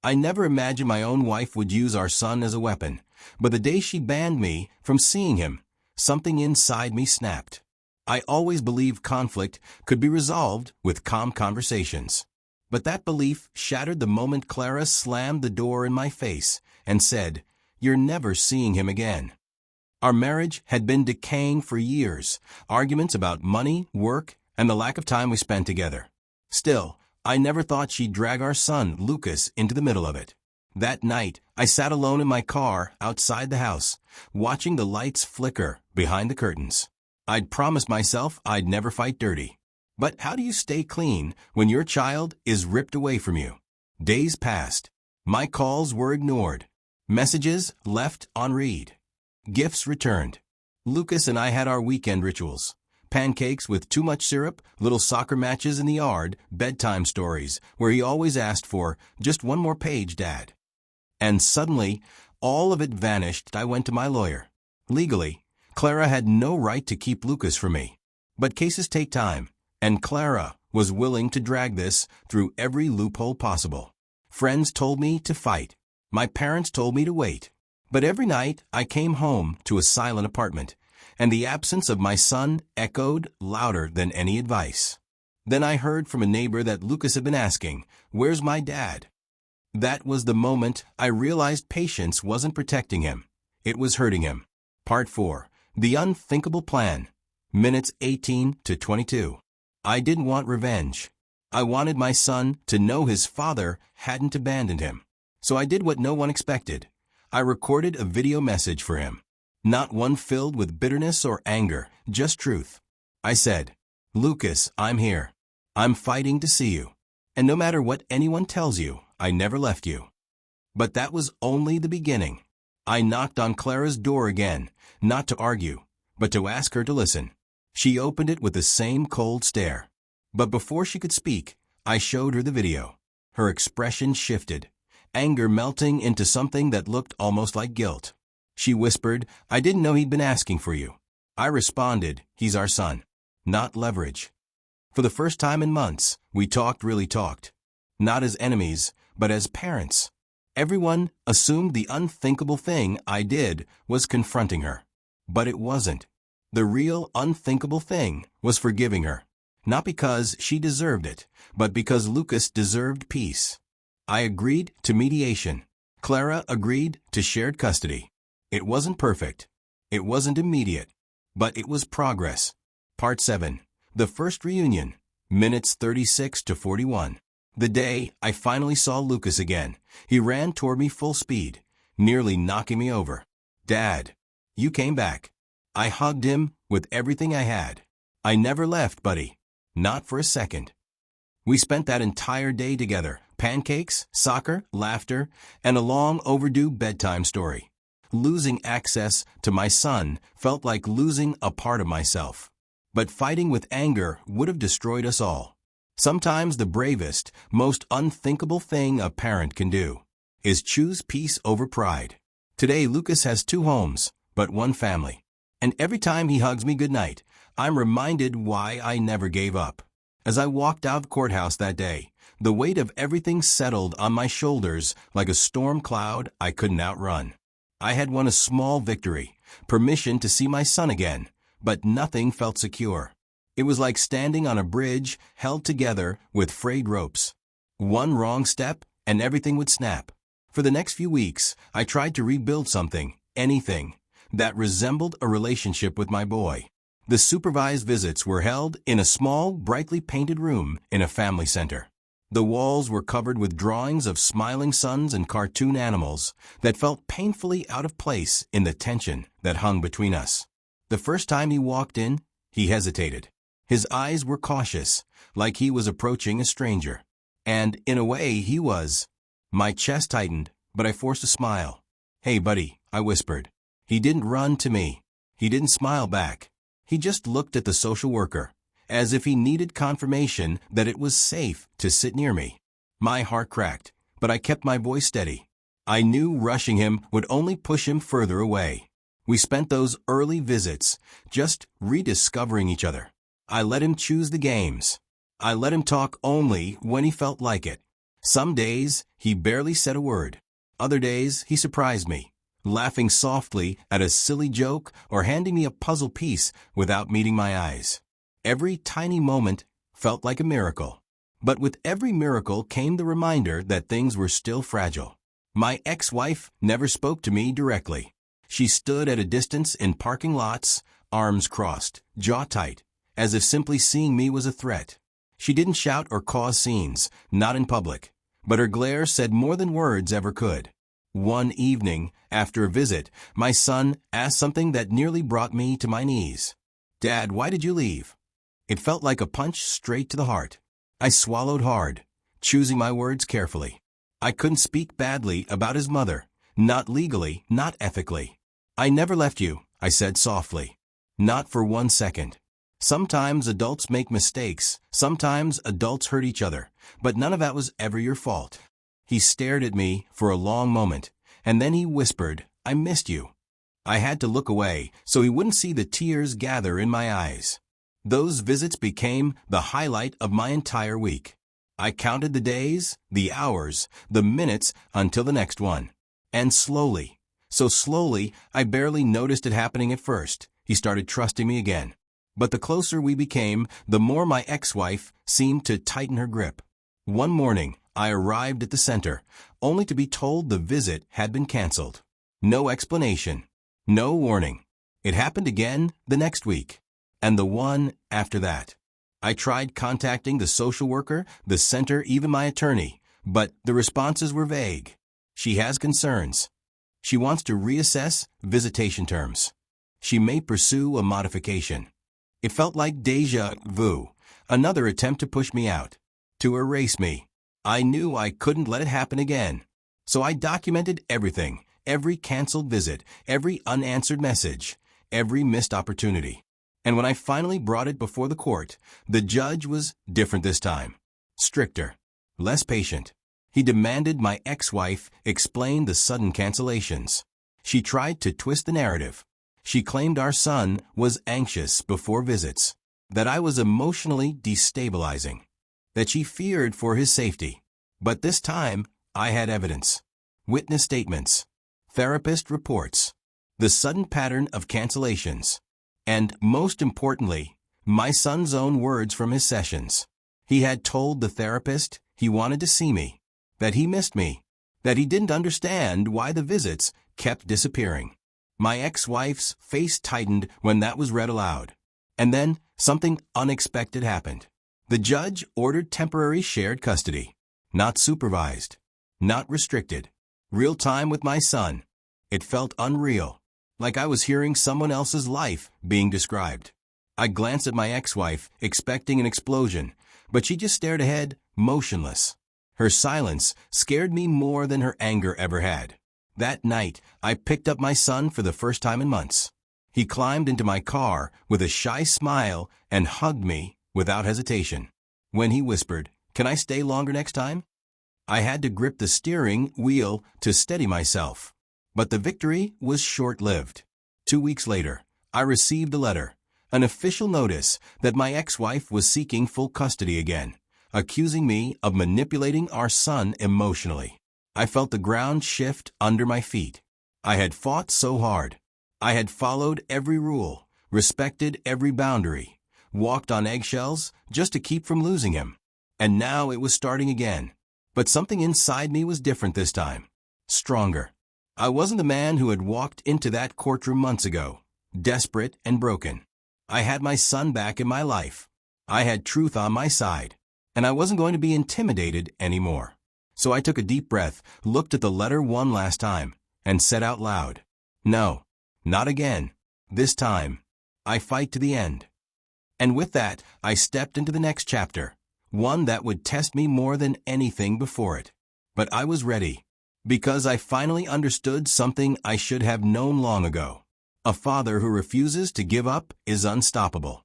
I never imagined my own wife would use our son as a weapon, but the day she banned me from seeing him, something inside me snapped. I always believed conflict could be resolved with calm conversations. But that belief shattered the moment Clara slammed the door in my face and said, "You're never seeing him again." Our marriage had been decaying for years, arguments about money, work, and the lack of time we spent together. Still, I never thought she'd drag our son, Lucas, into the middle of it. That night, I sat alone in my car outside the house, watching the lights flicker behind the curtains. I'd promised myself I'd never fight dirty. But how do you stay clean when your child is ripped away from you? Days passed. My calls were ignored. Messages left unread. Gifts returned. Lucas and I had our weekend rituals. Pancakes with too much syrup, little soccer matches in the yard, bedtime stories, where he always asked for, "Just one more page, Dad." And suddenly, all of it vanished. I went to my lawyer. Legally, Clara had no right to keep Lucas from me. But cases take time, and Clara was willing to drag this through every loophole possible. Friends told me to fight. My parents told me to wait. But every night I came home to a silent apartment, and the absence of my son echoed louder than any advice. Then I heard from a neighbor that Lucas had been asking, "Where's my dad?" That was the moment I realized patience wasn't protecting him. It was hurting him. Part 4. The Unthinkable Plan. Minutes 18 to 22. I didn't want revenge. I wanted my son to know his father hadn't abandoned him. So I did what no one expected. I recorded a video message for him. Not one filled with bitterness or anger, just truth. I said, "Lucas, I'm here. I'm fighting to see you. And no matter what anyone tells you, I never left you." But that was only the beginning. I knocked on Clara's door again, not to argue, but to ask her to listen. She opened it with the same cold stare. But before she could speak, I showed her the video. Her expression shifted, anger melting into something that looked almost like guilt. She whispered, "I didn't know he'd been asking for you." I responded, "He's our son, not leverage." For the first time in months, we really talked. Not as enemies, but as parents. Everyone assumed the unthinkable thing I did was confronting her. But it wasn't. The real unthinkable thing was forgiving her. Not because she deserved it, but because Lucas deserved peace. I agreed to mediation. Clara agreed to shared custody. It wasn't perfect. It wasn't immediate. But it was progress. Part 7. The first reunion. Minutes 36 to 41. The day I finally saw Lucas again, he ran toward me full speed, nearly knocking me over. "Dad, you came back." I hugged him with everything I had. "I never left, buddy. Not for a second." We spent that entire day together. Pancakes, soccer, laughter, and a long overdue bedtime story. Losing access to my son felt like losing a part of myself. But fighting with anger would have destroyed us all. Sometimes the bravest, most unthinkable thing a parent can do is choose peace over pride. Today, Lucas has 2 homes, but 1 family. And every time he hugs me goodnight, I'm reminded why I never gave up. As I walked out of the courthouse that day, the weight of everything settled on my shoulders like a storm cloud I couldn't outrun. I had won a small victory, permission to see my son again, but nothing felt secure. It was like standing on a bridge held together with frayed ropes. One wrong step and everything would snap. For the next few weeks, I tried to rebuild something, anything, that resembled a relationship with my boy. The supervised visits were held in a small, brightly painted room in a family center. The walls were covered with drawings of smiling suns and cartoon animals that felt painfully out of place in the tension that hung between us. The first time he walked in, he hesitated. His eyes were cautious, like he was approaching a stranger. And, in a way, he was. My chest tightened, but I forced a smile. "Hey, buddy," I whispered. He didn't run to me. He didn't smile back. He just looked at the social worker, as if he needed confirmation that it was safe to sit near me. My heart cracked, but I kept my voice steady. I knew rushing him would only push him further away. We spent those early visits just rediscovering each other. I let him choose the games. I let him talk only when he felt like it. Some days, he barely said a word. Other days, he surprised me, laughing softly at a silly joke or handing me a puzzle piece without meeting my eyes. Every tiny moment felt like a miracle. But with every miracle came the reminder that things were still fragile. My ex-wife never spoke to me directly. She stood at a distance in parking lots, arms crossed, jaw tight, as if simply seeing me was a threat. She didn't shout or cause scenes, not in public, but her glare said more than words ever could. One evening, after a visit, my son asked something that nearly brought me to my knees. "Dad, why did you leave?" It felt like a punch straight to the heart. I swallowed hard, choosing my words carefully. I couldn't speak badly about his mother, not legally, not ethically. "I never left you," I said softly. "Not for 1 second. Sometimes adults make mistakes, sometimes adults hurt each other, but none of that was ever your fault." He stared at me for a long moment, and then he whispered, "I missed you." I had to look away so he wouldn't see the tears gather in my eyes. Those visits became the highlight of my entire week. I counted the days, the hours, the minutes until the next one. And slowly, so slowly, I barely noticed it happening at first, he started trusting me again. But the closer we became, the more my ex-wife seemed to tighten her grip. One morning, I arrived at the center, only to be told the visit had been canceled. No explanation, no warning. It happened again the next week, and the one after that. I tried contacting the social worker, the center, even my attorney, but the responses were vague. She has concerns. She wants to reassess visitation terms. She may pursue a modification. It felt like déjà vu, another attempt to push me out, to erase me. I knew I couldn't let it happen again. So I documented everything, every canceled visit, every unanswered message, every missed opportunity. And when I finally brought it before the court, the judge was different this time. Stricter, less patient. He demanded my ex-wife explain the sudden cancellations. She tried to twist the narrative. She claimed our son was anxious before visits, that I was emotionally destabilizing, that she feared for his safety. But this time, I had evidence. Witness statements, therapist reports, the sudden pattern of cancellations. And, most importantly, my son's own words from his sessions. He had told the therapist he wanted to see me, that he missed me, that he didn't understand why the visits kept disappearing. My ex-wife's face tightened when that was read aloud. And then, something unexpected happened. The judge ordered temporary shared custody. Not supervised. Not restricted. Real time with my son. It felt unreal. Like I was hearing someone else's life being described. I glanced at my ex-wife, expecting an explosion, but she just stared ahead, motionless. Her silence scared me more than her anger ever had. That night, I picked up my son for the first time in months. He climbed into my car with a shy smile and hugged me without hesitation. When he whispered, "Can I stay longer next time?" I had to grip the steering wheel to steady myself. But the victory was short-lived. 2 weeks later, I received a letter, an official notice that my ex-wife was seeking full custody again, accusing me of manipulating our son emotionally. I felt the ground shift under my feet. I had fought so hard. I had followed every rule, respected every boundary, walked on eggshells just to keep from losing him. And now it was starting again. But something inside me was different this time. Stronger. I wasn't the man who had walked into that courtroom months ago, desperate and broken. I had my son back in my life. I had truth on my side, and I wasn't going to be intimidated anymore. So I took a deep breath, looked at the letter one last time, and said out loud, "No, not again. This time, I fight to the end." And with that, I stepped into the next chapter, one that would test me more than anything before it. But I was ready. Because I finally understood something I should have known long ago. A father who refuses to give up is unstoppable.